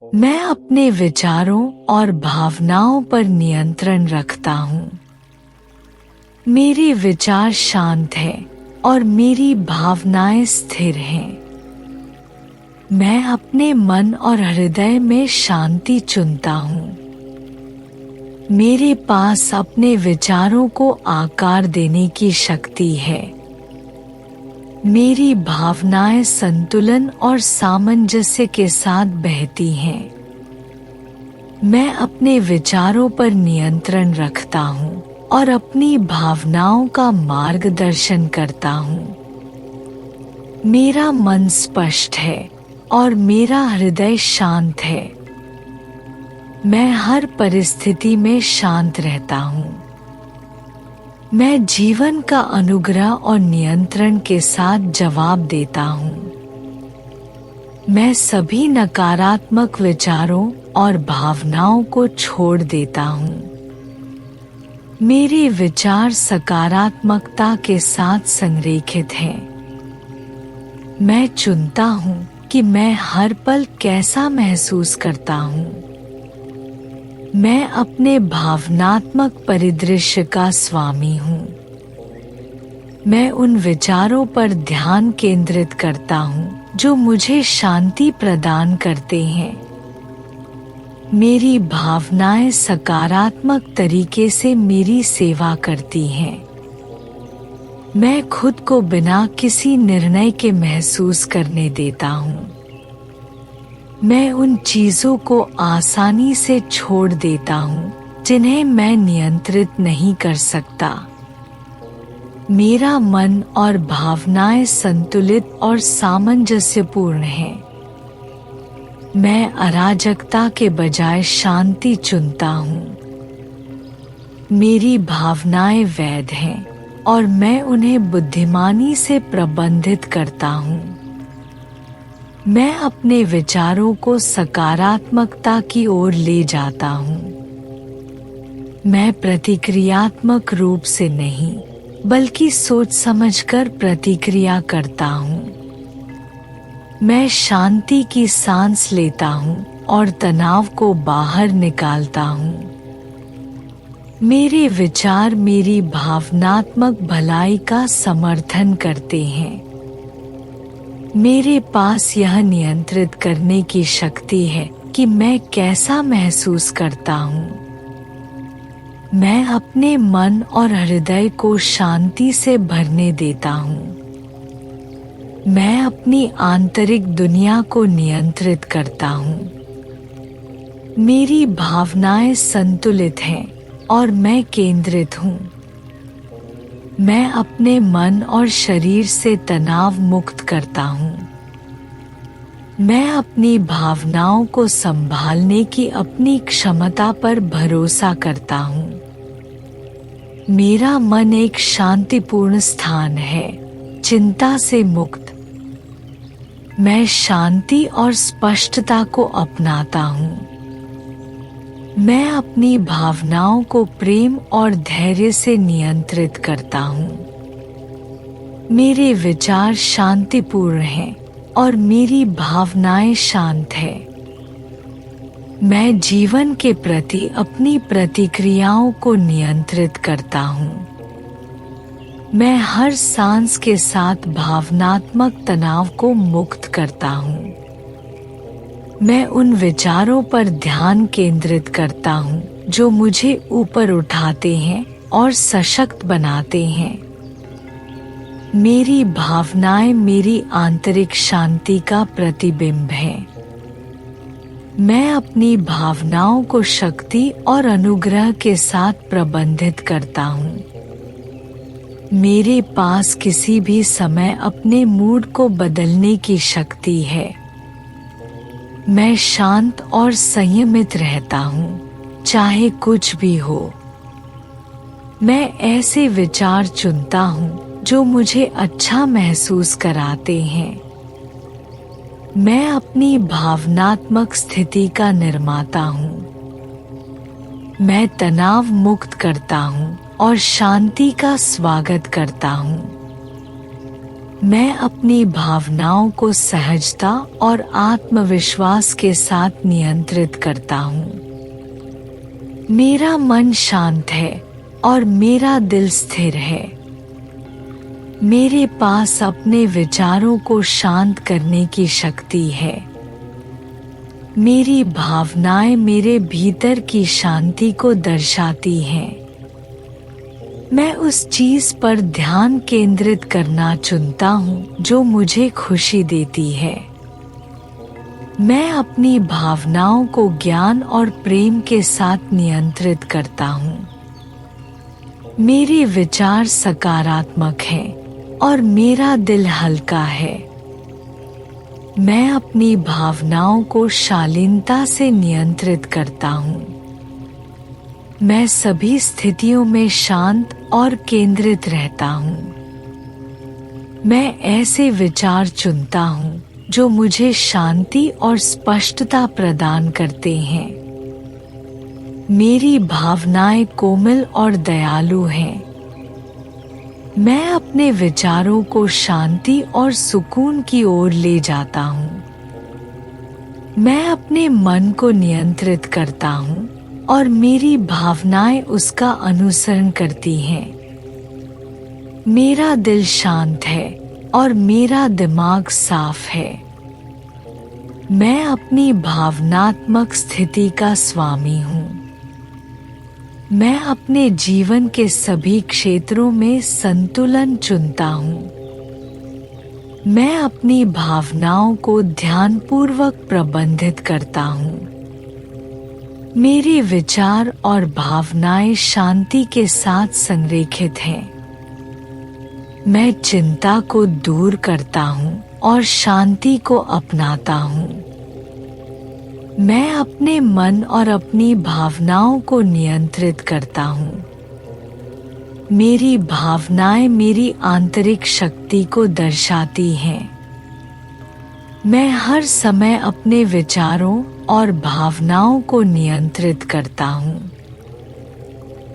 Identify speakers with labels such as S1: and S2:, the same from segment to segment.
S1: मैं अपने विचारों और भावनाओं पर नियंत्रण रखता हूँ। मेरे विचार शांत हैं और मेरी भावनाएं स्थिर हैं। मैं अपने मन और हृदय में शांति चुनता हूँ। मेरे पास अपने विचारों को आकार देने की शक्ति है। मेरी भावनाएं संतुलन और सामंजस्य के साथ बहती हैं। मैं अपने विचारों पर नियंत्रण रखता हूँ और अपनी भावनाओं का मार्गदर्शन करता हूँ। मेरा मन स्पष्ट है और मेरा हृदय शांत है। मैं हर परिस्थिति में शांत रहता हूँ। मैं जीवन का अनुग्रह और नियंत्रण के साथ जवाब देता हूँ। मैं सभी नकारात्मक विचारों और भावनाओं को छोड़ देता हूँ। मेरे विचार सकारात्मकता के साथ संरेखित हैं। मैं चुनता हूँ कि मैं हर पल कैसा महसूस करता हूँ। मैं अपने भावनात्मक परिदृश्य का स्वामी हूँ। मैं उन विचारों पर ध्यान केंद्रित करता हूँ जो मुझे शांति प्रदान करते हैं। मेरी भावनाएं सकारात्मक तरीके से मेरी सेवा करती हैं। मैं खुद को बिना किसी निर्णय के महसूस करने देता हूँ। मैं उन चीजों को आसानी से छोड़ देता हूँ जिन्हें मैं नियंत्रित नहीं कर सकता। मेरा मन और भावनाएं संतुलित और सामंजस्यपूर्ण हैं। मैं अराजकता के बजाय शांति चुनता हूँ। मेरी भावनाएं वैध हैं और मैं उन्हें बुद्धिमानी से प्रबंधित करता हूँ। मैं अपने विचारों को सकारात्मकता की ओर ले जाता हूँ। मैं प्रतिक्रियात्मक रूप से नहीं, बल्कि सोच समझकर प्रतिक्रिया करता हूँ। मैं शांति की सांस लेता हूँ और तनाव को बाहर निकालता हूँ। मेरे विचार मेरी भावनात्मक भलाई का समर्थन करते हैं। मेरे पास यह नियंत्रित करने की शक्ति है कि मैं कैसा महसूस करता हूँ। मैं अपने मन और हृदय को शांति से भरने देता हूँ। मैं अपनी आंतरिक दुनिया को नियंत्रित करता हूँ। मेरी भावनाएं संतुलित हैं और मैं केंद्रित हूँ। मैं अपने मन और शरीर से तनाव मुक्त करता हूँ। मैं अपनी भावनाओं को संभालने की अपनी क्षमता पर भरोसा करता हूँ। मेरा मन एक शांतिपूर्ण स्थान है, चिंता से मुक्त। मैं शांति और स्पष्टता को अपनाता हूँ। मैं अपनी भावनाओं को प्रेम और धैर्य से नियंत्रित करता हूँ। मेरे विचार शांतिपूर्ण हैं और मेरी भावनाएं शांत हैं। मैं जीवन के प्रति अपनी प्रतिक्रियाओं को नियंत्रित करता हूँ। मैं हर सांस के साथ भावनात्मक तनाव को मुक्त करता हूँ। मैं उन विचारों पर ध्यान केंद्रित करता हूँ जो मुझे ऊपर उठाते हैं और सशक्त बनाते हैं। मेरी भावनाएं मेरी आंतरिक शांति का प्रतिबिंब हैं। मैं अपनी भावनाओं को शक्ति और अनुग्रह के साथ प्रबंधित करता हूँ। मेरे पास किसी भी समय अपने मूड को बदलने की शक्ति है। मैं शांत और संयमित रहता हूँ, चाहे कुछ भी हो। मैं ऐसे विचार चुनता हूँ जो मुझे अच्छा महसूस कराते हैं। मैं अपनी भावनात्मक स्थिति का निर्माता हूँ। मैं तनाव मुक्त करता हूँ और शांति का स्वागत करता हूँ। मैं अपनी भावनाओं को सहजता और आत्मविश्वास के साथ नियंत्रित करता हूँ। मेरा मन शांत है और मेरा दिल स्थिर है। मेरे पास अपने विचारों को शांत करने की शक्ति है। मेरी भावनाएं मेरे भीतर की शांति को दर्शाती हैं। मैं उस चीज पर ध्यान केंद्रित करना चुनता हूँ जो मुझे खुशी देती है। मैं अपनी भावनाओं को ज्ञान और प्रेम के साथ नियंत्रित करता हूँ। मेरे विचार सकारात्मक हैं और मेरा दिल हल्का है। मैं अपनी भावनाओं को शालीनता से नियंत्रित करता हूँ। मैं सभी स्थितियों में शांत और केंद्रित रहता हूँ। मैं ऐसे विचार चुनता हूँ जो मुझे शांति और स्पष्टता प्रदान करते हैं। मेरी भावनाएं कोमल और दयालु हैं। मैं अपने विचारों को शांति और सुकून की ओर ले जाता हूँ। मैं अपने मन को नियंत्रित करता हूँ और मेरी भावनाएं उसका अनुसरण करती हैं। मेरा दिल शांत है और मेरा दिमाग साफ है। मैं अपनी भावनात्मक स्थिति का स्वामी हूँ। मैं अपने जीवन के सभी क्षेत्रों में संतुलन चुनता हूँ। मैं अपनी भावनाओं को ध्यानपूर्वक प्रबंधित करता हूँ। मेरे विचार और भावनाएं शांति के साथ संरेखित हैं। मैं चिंता को दूर करता हूँ और शांति को अपनाता हूँ। मैं अपने मन और अपनी भावनाओं को नियंत्रित करता हूँ। मेरी भावनाएं मेरी आंतरिक शक्ति को दर्शाती हैं। मैं हर समय अपने विचारों और भावनाओं को नियंत्रित करता हूँ।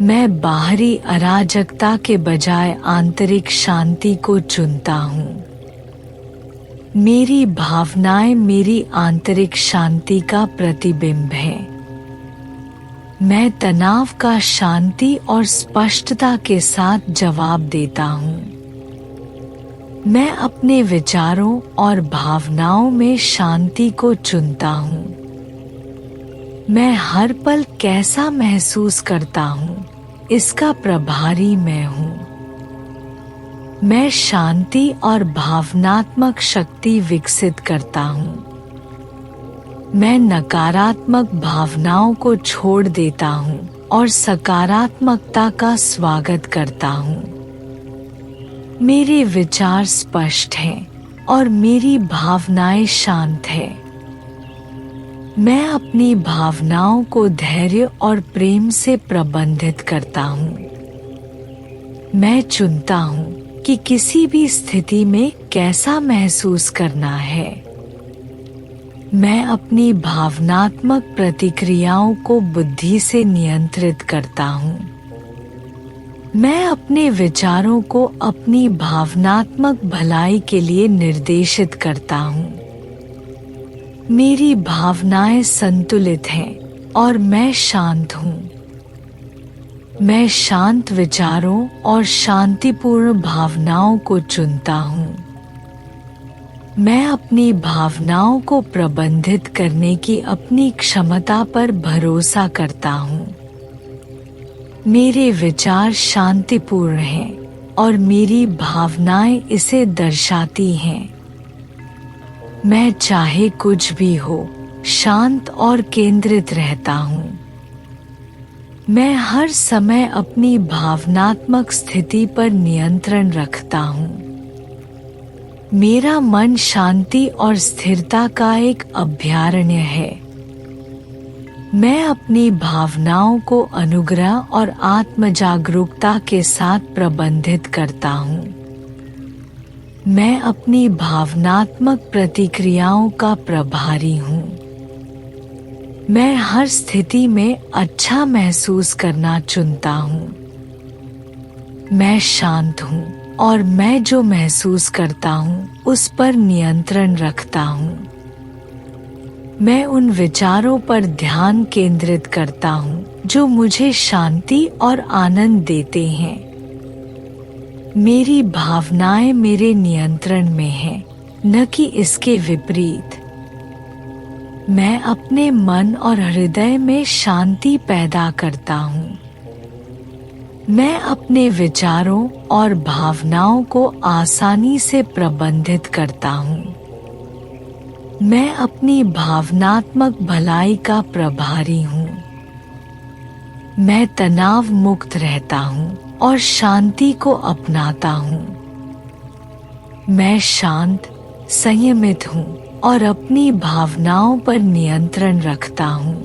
S1: मैं बाहरी अराजकता के बजाय आंतरिक शांति को चुनता हूँ। मेरी भावनाएं मेरी आंतरिक शांति का प्रतिबिंब हैं। मैं तनाव का शांति और स्पष्टता के साथ जवाब देता हूँ। मैं अपने विचारों और भावनाओं में शांति को चुनता हूँ। मैं हर पल कैसा महसूस करता हूँ, इसका प्रभारी मैं हूँ। मैं शांति और भावनात्मक शक्ति विकसित करता हूँ। मैं नकारात्मक भावनाओं को छोड़ देता हूँ और सकारात्मकता का स्वागत करता हूँ। मेरे विचार स्पष्ट हैं और मेरी भावनाएं शांत हैं। मैं अपनी भावनाओं को धैर्य और प्रेम से प्रबंधित करता हूँ। मैं चुनता हूँ कि किसी भी स्थिति में कैसा महसूस करना है। मैं अपनी भावनात्मक प्रतिक्रियाओं को बुद्धि से नियंत्रित करता हूँ। मैं अपने विचारों को अपनी भावनात्मक भलाई के लिए निर्देशित करता हूँ। मेरी भावनाएं संतुलित हैं और मैं शांत हूँ। मैं शांत विचारों और शांतिपूर्ण भावनाओं को चुनता हूँ। मैं अपनी भावनाओं को प्रबंधित करने की अपनी क्षमता पर भरोसा करता हूँ। मेरे विचार शांतिपूर्ण हैं और मेरी भावनाएं इसे दर्शाती हैं। मैं चाहे कुछ भी हो, शांत और केंद्रित रहता हूँ। मैं हर समय अपनी भावनात्मक स्थिति पर नियंत्रण रखता हूँ। मेरा मन शांति और स्थिरता का एक अभयारण्य है। मैं अपनी भावनाओं को अनुग्रह और आत्मजागरूकता के साथ प्रबंधित करता हूँ। मैं अपनी भावनात्मक प्रतिक्रियाओं का प्रभारी हूँ। मैं हर स्थिति में अच्छा महसूस करना चुनता हूँ। मैं शांत हूँ और मैं जो महसूस करता हूँ उस पर नियंत्रण रखता हूँ। मैं उन विचारों पर ध्यान केंद्रित करता हूँ जो मुझे शांति और आनंद देते हैं। मेरी भावनाएं मेरे नियंत्रण में हैं, न कि इसके विपरीत। मैं अपने मन और हृदय में शांति पैदा करता हूँ। मैं अपने विचारों और भावनाओं को आसानी से प्रबंधित करता हूँ। मैं अपनी भावनात्मक भलाई का प्रभारी हूँ। मैं तनाव मुक्त रहता हूँ और शांति को अपनाता हूँ। मैं शांत, संयमित हूँ और अपनी भावनाओं पर नियंत्रण रखता हूँ।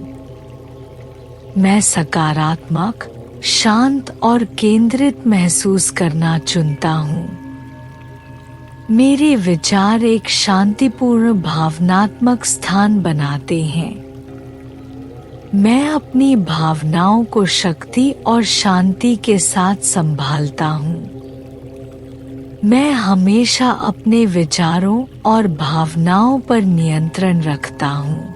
S1: मैं सकारात्मक, शांत और केंद्रित महसूस करना चुनता हूँ। मेरे विचार एक शांतिपूर्ण भावनात्मक स्थान बनाते हैं। मैं अपनी भावनाओं को शक्ति और शांति के साथ संभालता हूँ। मैं हमेशा अपने विचारों और भावनाओं पर नियंत्रण रखता हूँ।